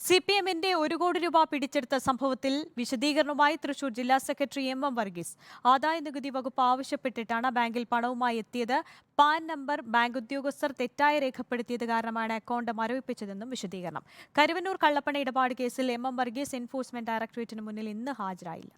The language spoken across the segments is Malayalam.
സിപിഎമ്മിന്റെ 1 കോടി രൂപ പിടിച്ചെടുത്ത സംഭവത്തിൽ വിശദീകരണവുമായി തൃശൂർ ജില്ലാ സെക്രട്ടറി എം വർഗീസ്. ആദായനികുതി വകുപ്പ് ആവശ്യപ്പെട്ടിട്ടാണ് ബാങ്കിൽ പണവുമായി എത്തിയത്. പാൻ നമ്പർ ബാങ്ക് ഉദ്യോഗസ്ഥർ തെറ്റായി രേഖപ്പെടുത്തിയത് കാരണമാണ് അക്കൗണ്ട് മരവിപ്പിച്ചതെന്നും വിശദീകരണം. കരുവന്നൂർ കള്ളപ്പണ ഇടപാട് കേസിൽ എം വർഗീസ് എൻഫോഴ്സ്മെന്റ് ഡയറക്ടറേറ്റിന് മുന്നിൽ ഇന്ന് ഹാജരായില്ല.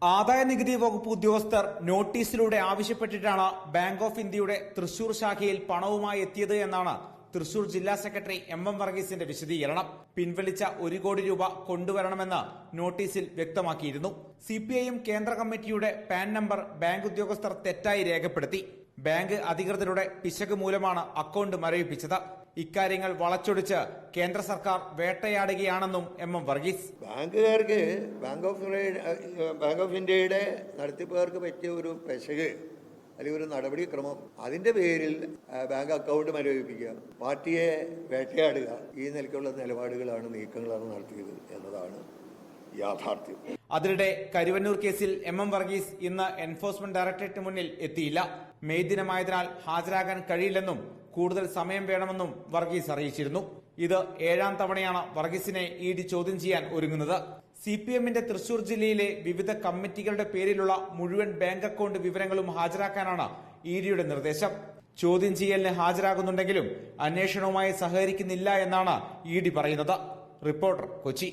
ആദായനികുതി വകുപ്പ് ഉദ്യോഗസ്ഥർ നോട്ടീസിലൂടെ ആവശ്യപ്പെട്ടിട്ടാണ് ബാങ്ക് ഓഫ് ഇന്ത്യയുടെ തൃശൂർ ശാഖയിൽ പണവുമായി എത്തിയത് എന്നാണ് തൃശൂർ ജില്ലാ സെക്രട്ടറി എം വർഗീസിന്റെ വിശദീകരണം. പിൻവലിച്ച 1 കോടി രൂപ കൊണ്ടുവരണമെന്ന് നോട്ടീസിൽ വ്യക്തമാക്കിയിരുന്നു. സിപിഐഎം കേന്ദ്ര കമ്മിറ്റിയുടെ പാൻ നമ്പർ ബാങ്ക് ഉദ്യോഗസ്ഥർ തെറ്റായി രേഖപ്പെടുത്തി. ബാങ്ക് അധികൃതരുടെ പിശക് മൂലമാണ് അക്കൗണ്ട് മരവിപ്പിച്ചത്. ഇക്കാര്യങ്ങൾ വളച്ചൊടിച്ച് കേന്ദ്ര സർക്കാർ വേട്ടയാടുകയാണെന്നും എം വർഗീസ്. ബാങ്കുകാർക്ക് ബാങ്ക് ഓഫ് ഇന്ത്യയുടെ നടത്തിപ്പുകാർക്ക് പറ്റിയ ഒരു പെശക് അല്ലെങ്കിൽ ഒരു നടപടിക്രമം, അതിന്റെ പേരിൽ ബാങ്ക് അക്കൗണ്ട് മരവിപ്പിക്കുക, പാർട്ടിയെ വേട്ടയാടുക, ഈ നിലയ്ക്കുള്ള നിലപാടുകളാണ്, നീക്കങ്ങളാണ് നടത്തിയത് എന്നതാണ് യാഥാർത്ഥ്യം. അതിനിടെ കരുവന്നൂർ കേസിൽ എം വർഗീസ് ഇന്ന് എൻഫോഴ്സ്മെന്റ് ഡയറക്ടറേറ്റിന് മുന്നിൽ എത്തിയില്ല. മെയ് ദിനമായതിനാൽ ഹാജരാകാൻ കഴിയില്ലെന്നും കൂടുതൽ സമയം വേണമെന്നും വർഗീസ് അറിയിച്ചിരുന്നു. ഇത് 7ാം തവണയാണ് വർഗീസിനെ ഇഡി ചോദ്യം ചെയ്യാൻ ഒരുങ്ങുന്നത്. സിപിഎമ്മിന്റെ തൃശൂർ ജില്ലയിലെ വിവിധ കമ്മിറ്റികളുടെ പേരിലുള്ള മുഴുവൻ ബാങ്ക് അക്കൗണ്ട് വിവരങ്ങളും ഹാജരാക്കാനാണ് ഇഡിയുടെ നിർദ്ദേശം. ചോദ്യം ചെയ്യലിന് ഹാജരാകുന്നുണ്ടെങ്കിലും അന്വേഷണവുമായി സഹകരിക്കുന്നില്ല എന്നാണ് ഇഡി പറയുന്നത്. റിപ്പോർട്ടർ, കൊച്ചി.